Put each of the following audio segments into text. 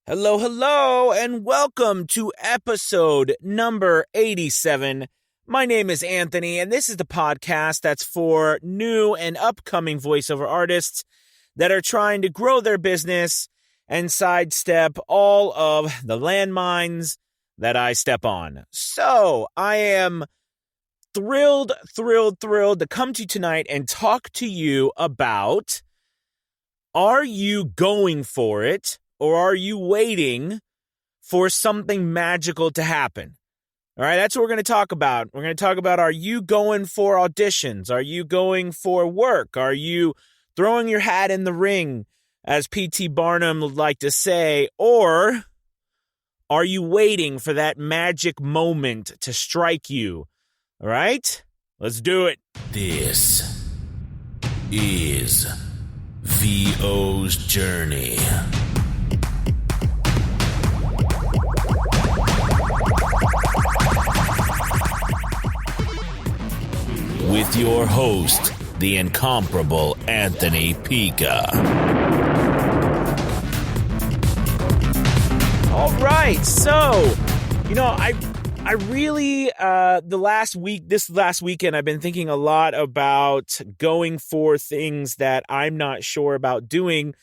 Hello, hello, and welcome to episode number 87. My name is Anthony, and this is the podcast that's for new and upcoming voiceover artists that are trying to grow their business and sidestep all of the landmines that I step on. So, I am thrilled to come to you tonight and talk to you about, are you going for it? Or are you waiting for something magical to happen? All right, that's what we're going to talk about. We're going to talk about, are you going for auditions? Are you going for work? Are you throwing your hat in the ring, as P.T. Barnum would like to say? Or are you waiting for that magic moment to strike you? All right, let's do it. This is VO's Journey. With your host, the incomparable Anthony Pica. All right, so, I really, this last weekend, I've been thinking a lot about going for things that I'm not sure about doing,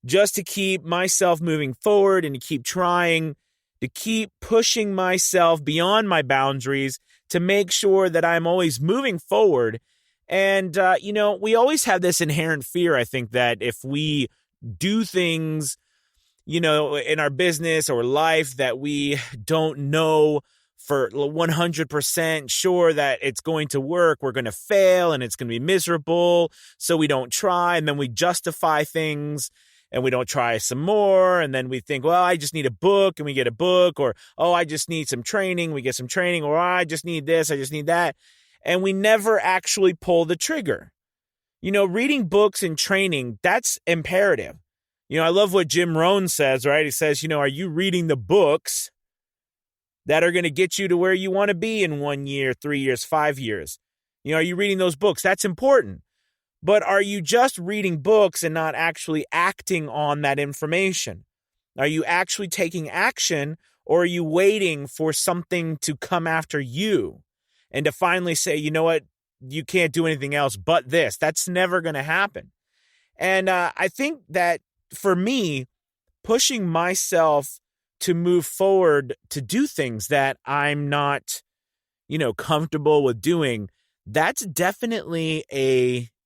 just to keep myself moving forward and to keep trying, to keep pushing myself beyond my boundaries, to make sure that I'm always moving forward. And, we always have this inherent fear, I think, that if we do things, in our business or life that we don't know for 100% sure that it's going to work, we're going to fail and it's going to be miserable. So we don't try, and then we justify things and we don't try some more. And then we think, well, I just need a book, and we get a book, or, oh, I just need some training. We get some training, or I just need this, I just need that. And we never actually pull the trigger. Reading books and training, that's imperative. I love what Jim Rohn says, right? He says, are you reading the books that are going to get you to where you want to be in 1 year, 3 years, 5 years? Are you reading those books? That's important. But are you just reading books and not actually acting on that information? Are you actually taking action, or are you waiting for something to come after you and to finally say, you know what, you can't do anything else but this? That's never going to happen. And I think that for me, pushing myself to move forward, to do things that I'm not, comfortable with doing, that's definitely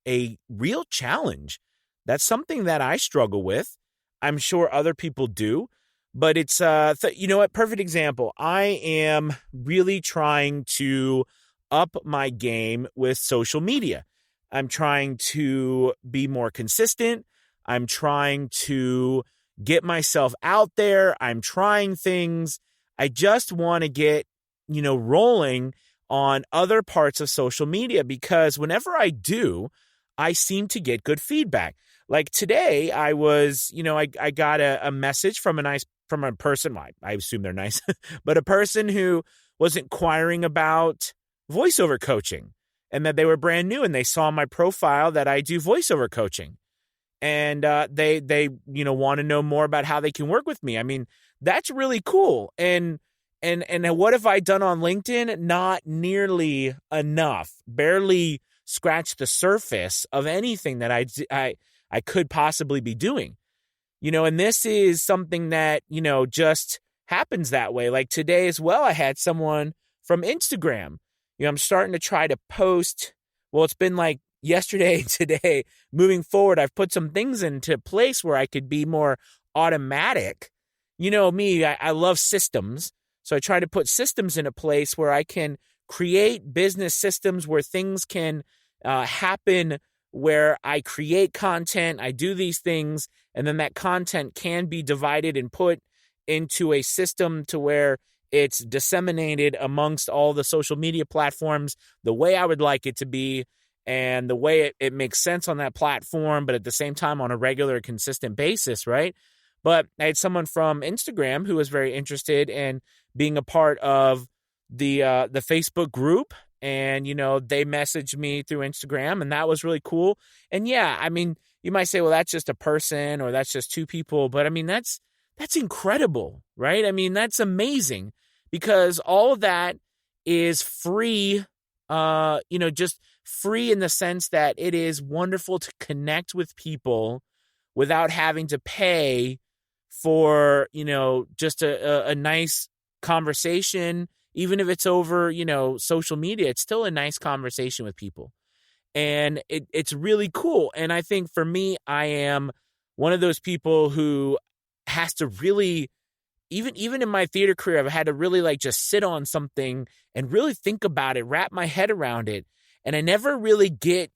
a real challenge. That's something that I struggle with. I'm sure other people do, but it's, perfect example. I am really trying to up my game with social media. I'm trying to be more consistent. I'm trying to get myself out there. I'm trying things. I just want to get, rolling on other parts of social media, because whenever I do, I seem to get good feedback. Like today, I was, I got a message from a person. I assume they're nice, but a person who was inquiring about voiceover coaching, and that they were brand new, and they saw my profile that I do voiceover coaching, and they want to know more about how they can work with me. I mean, that's really cool. And what have I done on LinkedIn? Not nearly enough. Barely scratch the surface of anything that I could possibly be doing, and this is something that, just happens that way. Like today as well, I had someone from Instagram. I'm starting to try to post. Well, it's been like yesterday, today, moving forward, I've put some things into place where I could be more automatic. Me, I love systems. So I try to put systems in a place where I can create business systems where things can happen, where I create content, I do these things, and then that content can be divided and put into a system to where it's disseminated amongst all the social media platforms the way I would like it to be, and the way it makes sense on that platform, but at the same time on a regular, consistent basis, right? But I had someone from Instagram who was very interested in being a part of the Facebook group, and, they messaged me through Instagram, and that was really cool. And yeah, I mean, you might say, well, that's just a person, or that's just two people, but I mean, that's That's incredible, right? I mean, that's amazing because all of that is free, just free in the sense that it is wonderful to connect with people without having to pay for, just a nice conversation. Even if it's over, social media, it's still a nice conversation with people. And it's really cool. And I think for me, I am one of those people who has to really, even in my theater career, I've had to really like just sit on something and really think about it, wrap my head around it. And I never really get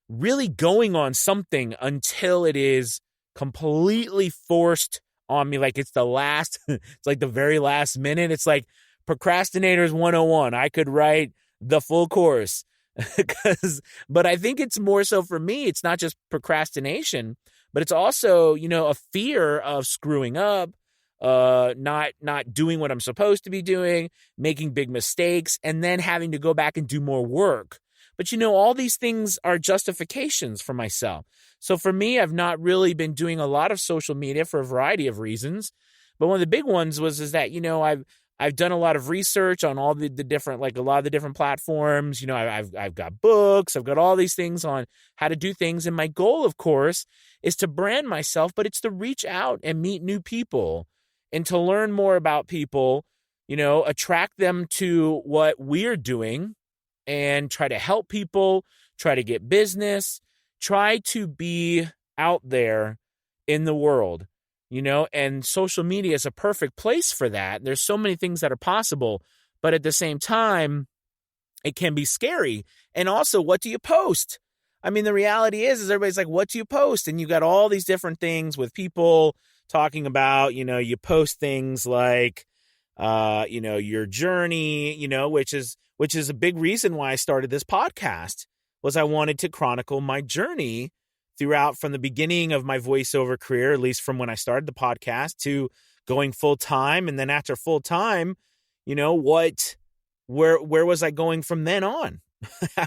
really going on something until it is completely forced on me. Like it's it's like the very last minute. It's like Procrastinators 101. I could write the full course. But I think it's more so for me, it's not just procrastination, but it's also, a fear of screwing up, not doing what I'm supposed to be doing, making big mistakes, and then having to go back and do more work. But all these things are justifications for myself. So for me, I've not really been doing a lot of social media for a variety of reasons. But one of the big ones is that, I've done a lot of research on all the different, like a lot of the different platforms. I've got books, I've got all these things on how to do things. And my goal, of course, is to brand myself, but it's to reach out and meet new people and to learn more about people, attract them to what we're doing and try to help people, try to get business, try to be out there in the world. And social media is a perfect place for that. There's so many things that are possible, but at the same time, it can be scary. And also, what do you post? I mean, the reality is everybody's like, what do you post? And you got all these different things with people talking about, you post things like, your journey, which is a big reason why I started this podcast, was I wanted to chronicle my journey throughout from the beginning of my voiceover career, at least from when I started the podcast, to going full time. And then after full time, where was I going from then on?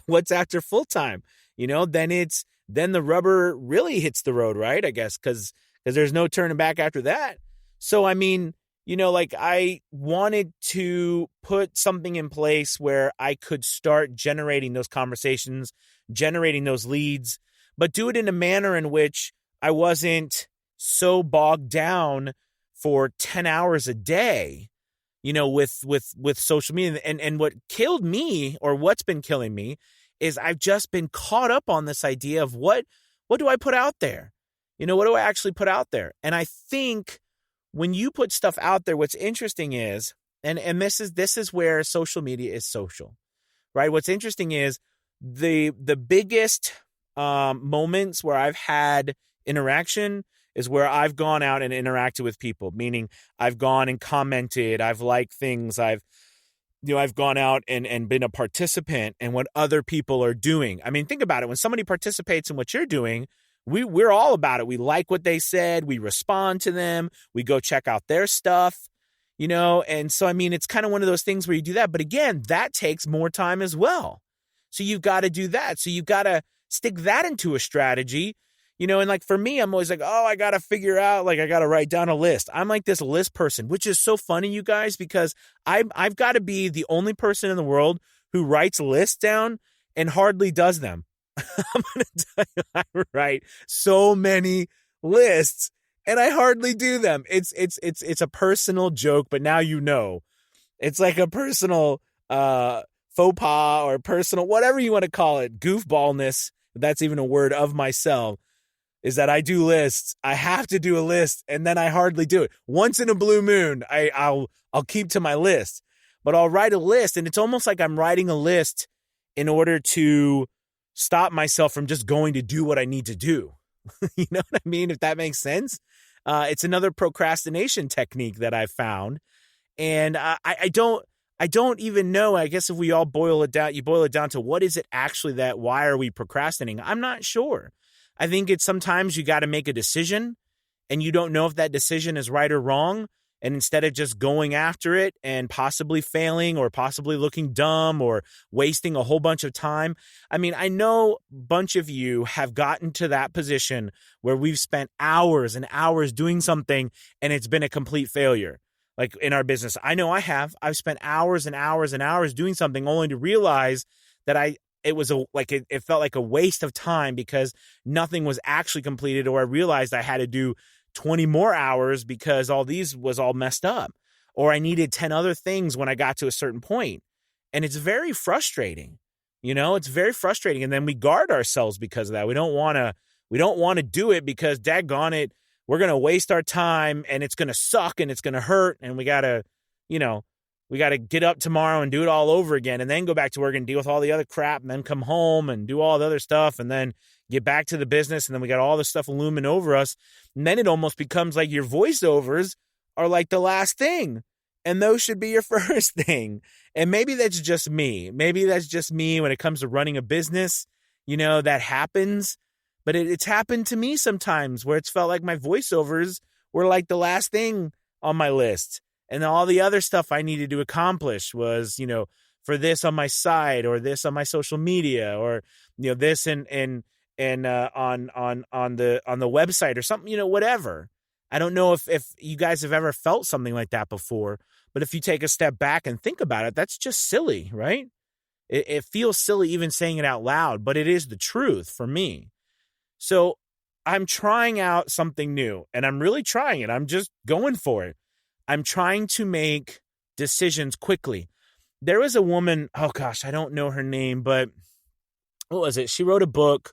What's after full time? Then the rubber really hits the road, right? I guess, because there's no turning back after that. So, I mean, I wanted to put something in place where I could start generating those conversations, generating those leads, but do it in a manner in which I wasn't so bogged down for 10 hours a day, with social media. And what killed me, or what's been killing me, is I've just been caught up on this idea of what do I put out there? What do I actually put out there? And I think when you put stuff out there, what's interesting is, and this is where social media is social, right? What's interesting is the biggest moments where I've had interaction is where I've gone out and interacted with people, meaning I've gone and commented, I've liked things, I've gone out and been a participant in what other people are doing. I mean, think about it. When somebody participates in what you're doing, we're all about it. We like what they said. We respond to them. We go check out their stuff, and so, I mean, it's kind of one of those things where you do that. But again, that takes more time as well. So you've got to do that. So you've got to stick that into a strategy, and like for me, I'm always like, oh, I got to figure out, like, I got to write down a list. I'm like this list person, which is so funny, you guys, because I've got to be the only person in the world who writes lists down and hardly does them. I'm going to tell you, I write so many lists and I hardly do them. It's a personal joke, but now it's like a personal faux pas or personal, whatever you want to call it, goofballness. That's even a word of myself, is that I do lists. I have to do a list and then I hardly do it. Once in a blue moon, I'll keep to my list, but I'll write a list, and it's almost like I'm writing a list in order to stop myself from just going to do what I need to do. You know what I mean? If that makes sense. It's another procrastination technique that I've found. And I don't even know, I guess if we all boil it down, you boil it down to what is it actually why are we procrastinating? I'm not sure. I think it's sometimes you got to make a decision and you don't know if that decision is right or wrong. And instead of just going after it and possibly failing or possibly looking dumb or wasting a whole bunch of time. I mean, I know a bunch of you have gotten to that position where we've spent hours and hours doing something and it's been a complete failure. Like in our business, I know I have. I've spent hours and hours and hours doing something only to realize that it felt like a waste of time because nothing was actually completed, or I realized I had to do 20 more hours because all these was all messed up, or I needed 10 other things when I got to a certain point. And it's very frustrating. It's very frustrating. And then we guard ourselves because of that. We don't want to do it because daggone it, we're going to waste our time and it's going to suck and it's going to hurt. And we got to get up tomorrow and do it all over again and then go back to work and deal with all the other crap and then come home and do all the other stuff and then get back to the business. And then we got all this stuff looming over us. And then it almost becomes like your voiceovers are like the last thing. And those should be your first thing. And maybe that's just me. Maybe that's just me when it comes to running a business. That happens. But it's happened to me sometimes where it's felt like my voiceovers were like the last thing on my list. And all the other stuff I needed to accomplish was, for this on my site or this on my social media or, this on the website or something, whatever. I don't know if you guys have ever felt something like that before, but if you take a step back and think about it, that's just silly, right? It feels silly even saying it out loud, but it is the truth for me. So I'm trying out something new and I'm really trying it. I'm just going for it. I'm trying to make decisions quickly. There was a woman, oh gosh, I don't know her name, but what was it? She wrote a book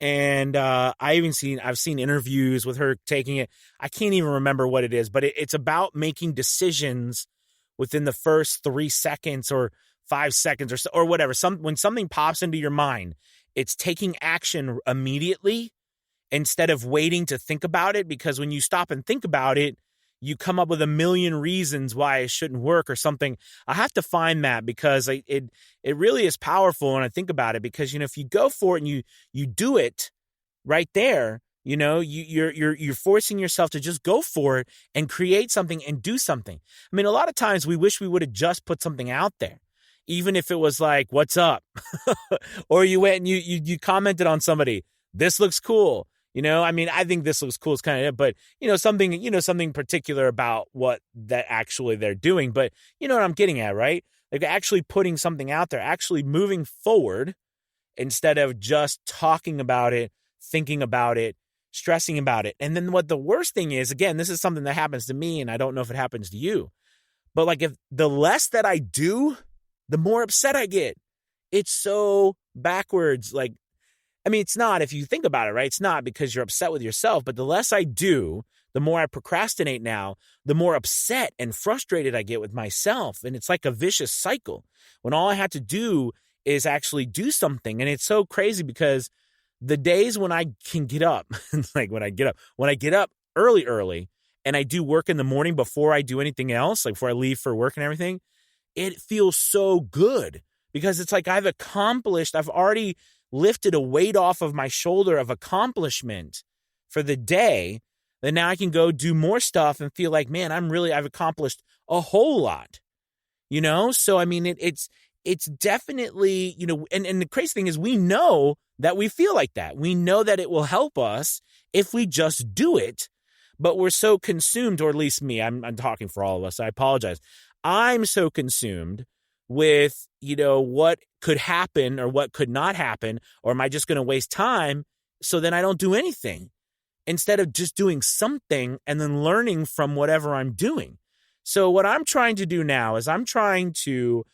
and I've seen interviews with her taking it. I can't even remember what it is, but it's about making decisions within the first 3 seconds or 5 seconds or whatever. When something pops into your mind, it's taking action immediately instead of waiting to think about it, because when you stop and think about it, you come up with a million reasons why it shouldn't work or something. I have to find that because it really is powerful when I think about it, because, if you go for it and you do it right there, you're forcing yourself to just go for it and create something and do something. I mean, a lot of times we wish we would have just put something out there, even if it was like, what's up? Or you went and you commented on somebody, this looks cool. I mean, I think this looks cool. It's kind of it, but something particular about what that actually they're doing. But you know what I'm getting at, right? Like actually putting something out there, actually moving forward instead of just talking about it, thinking about it, stressing about it. And then what the worst thing is, again, this is something that happens to me and I don't know if it happens to you, but like if the less that I do, the more upset I get. It's so backwards. Like, I mean, it's not, if you think about it, right? It's not because you're upset with yourself, but the less I do, the more I procrastinate now, the more upset and frustrated I get with myself. And it's like a vicious cycle when all I have to do is actually do something. And it's so crazy because the days when I can get up, like when I get up early and I do work in the morning before I do anything else, like before I leave for work and everything, it feels so good because it's like I've already lifted a weight off of my shoulder of accomplishment for the day. Then now I can go do more stuff and feel like, man, I've accomplished a whole lot, So, I mean, it's definitely, and the crazy thing is we know that we feel like that. We know that it will help us if we just do it, but we're so consumed, or at least me, I'm talking for all of us. I apologize. I'm so consumed with, what could happen or what could not happen, or am I just going to waste time? So then I don't do anything instead of just doing something and then learning from whatever I'm doing. So what I'm trying to do now is I'm trying to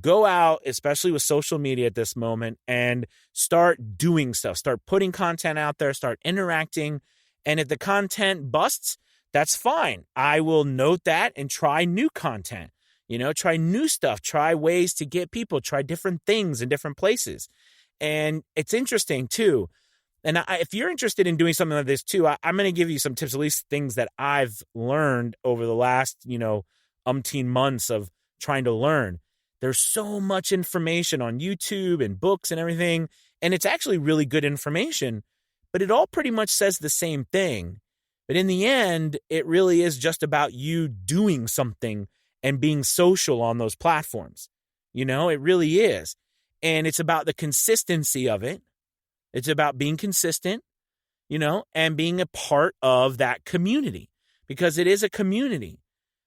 go out, especially with social media at this moment, and start doing stuff, start putting content out there, start interacting. And if the content busts, that's fine. I will note that and try new content. Try new stuff, try ways to get people, try different things in different places. And it's interesting too. And if you're interested in doing something like this too, I'm going to give you some tips, at least things that I've learned over the last, umpteen months of trying to learn. There's so much information on YouTube and books and everything. And it's actually really good information, but it all pretty much says the same thing. But in the end, it really is just about you doing something and being social on those platforms. It really is. And it's about the consistency of it. It's about being consistent, and being a part of that community, because it is a community.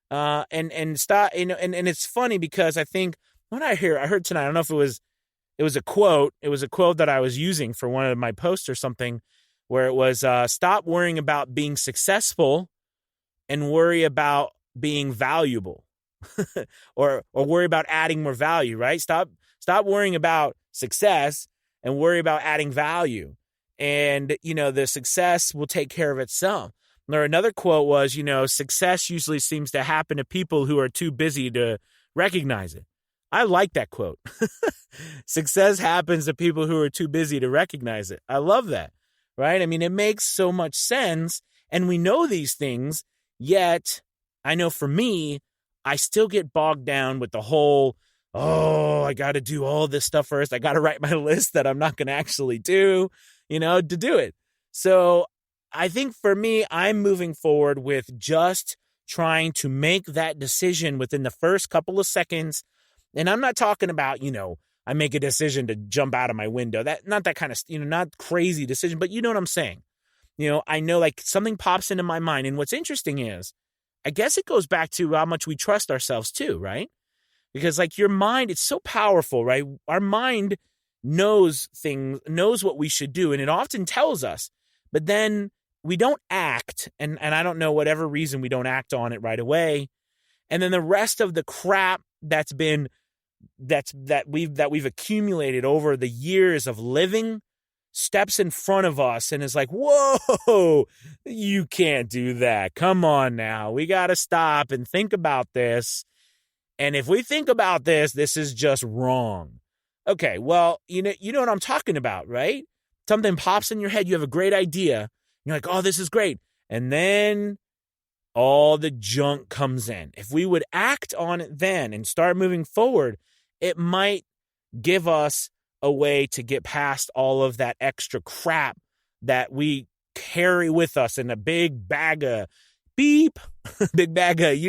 And it's funny because I think what I heard tonight, I don't know if it was a quote. It was a quote that I was using for one of my posts or something, where it was, stop worrying about being successful and worry about being valuable or worry about adding more value, right? Stop worrying about success and worry about adding value. And, the success will take care of itself. Or another quote was, success usually seems to happen to people who are too busy to recognize it. I like that quote. Success happens to people who are too busy to recognize it. I love that, right? I mean, it makes so much sense, and we know these things, yet I know for me, I still get bogged down with the whole, I got to do all this stuff first. I got to write my list that I'm not going to actually do, to do it. So I think for me, I'm moving forward with just trying to make that decision within the first couple of seconds. And I'm not talking about, I make a decision to jump out of my window. Not that kind of, not crazy decision, but you know what I'm saying? I know like something pops into my mind. And what's interesting is, I guess it goes back to how much we trust ourselves too, right? Because like your mind, it's so powerful, right? Our mind knows what we should do. And it often tells us, but then we don't act. And I don't know whatever reason we don't act on it right away. And then the rest of the crap that we've accumulated over the years of living steps in front of us and is like, whoa, you can't do that. Come on now. We got to stop and think about this. And if we think about this, this is just wrong. Okay, well, you know what I'm talking about, right? Something pops in your head. You have a great idea. You're like, oh, this is great. And then all the junk comes in. If we would act on it then and start moving forward, it might give us a way to get past all of that extra crap that we carry with us in a big bag of you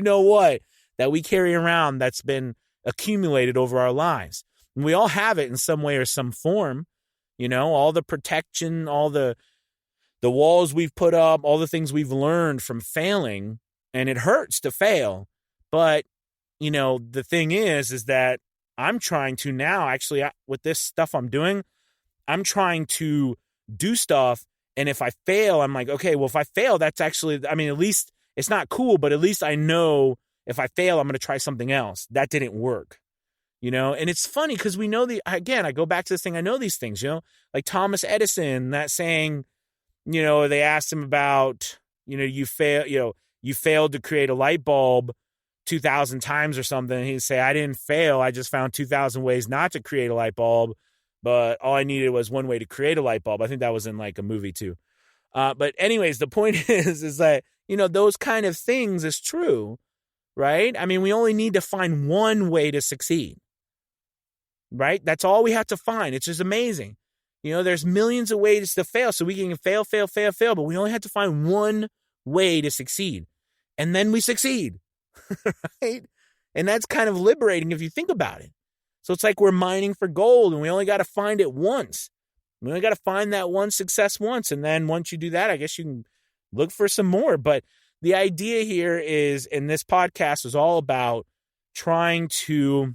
know what, that we carry around that's been accumulated over our lives. And we all have it in some way or some form, all the protection, all the walls we've put up, all the things we've learned from failing, and it hurts to fail. But, the thing is that I'm trying to now, actually, with this stuff I'm doing, I'm trying to do stuff. And if I fail, I'm like, okay, well, if I fail, that's actually, at least it's not cool, but at least I know if I fail, I'm going to try something else. That didn't work, and it's funny because we know again, I go back to this thing. I know these things, like Thomas Edison, that saying, they asked him about, you failed to create a light bulb 2,000 times or something. He'd say, I didn't fail. I just found 2,000 ways not to create a light bulb, but all I needed was one way to create a light bulb. I think that was in like a movie too. But anyways, the point is that, those kind of things is true, right? We only need to find one way to succeed, right? That's all we have to find. It's just amazing. There's millions of ways to fail. So we can fail, but we only have to find one way to succeed. And then we succeed. Right? And that's kind of liberating if you think about it. So it's like we're mining for gold and we only got to find it once. We only got to find that one success once. And then once you do that, I guess you can look for some more. But the idea here is, and this podcast is all about trying to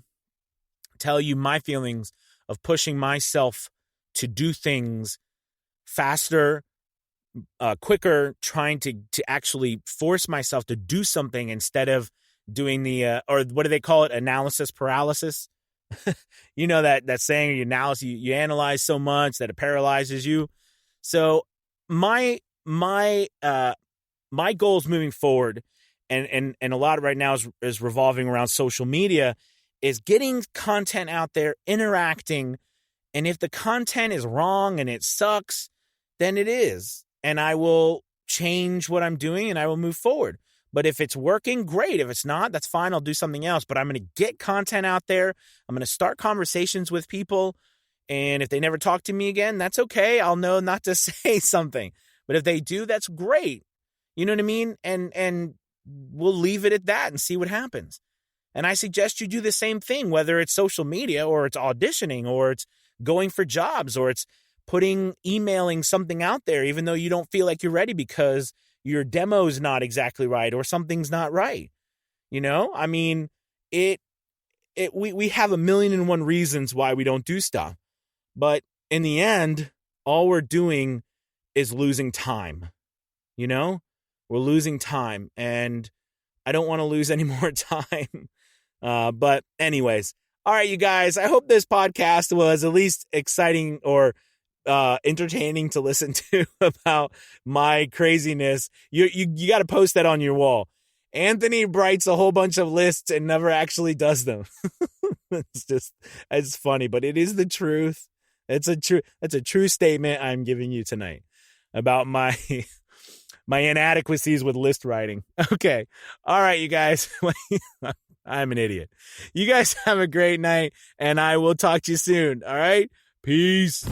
tell you my feelings of pushing myself to do things faster, quicker, trying to actually force myself to do something instead of doing the, or what do they call it? Analysis paralysis. That saying, you analyze so much that it paralyzes you. So my goals moving forward, and a lot of right now is revolving around social media, is getting content out there, interacting. And if the content is wrong and it sucks, then it is. And I will change what I'm doing and I will move forward. But if it's working, great. If it's not, that's fine. I'll do something else. But I'm going to get content out there. I'm going to start conversations with people. And if they never talk to me again, that's okay. I'll know not to say something. But if they do, that's great. You know what I mean? And we'll leave it at that and see what happens. And I suggest you do the same thing, whether it's social media or it's auditioning or it's going for jobs or it's emailing something out there, even though you don't feel like you're ready because your demo's not exactly right or something's not right. I mean, we have 1,000,001 reasons why we don't do stuff. But in the end, all we're doing is losing time. We're losing time, and I don't want to lose any more time. But anyways, all right, you guys, I hope this podcast was at least exciting or entertaining to listen to about my craziness. You got to post that on your wall. Anthony writes a whole bunch of lists and never actually does them. It's funny, but it is the truth. It's a true statement I'm giving you tonight about my inadequacies with list writing. Okay. All right, you guys. I'm an idiot. You guys have a great night, and I will talk to you soon. All right? Peace.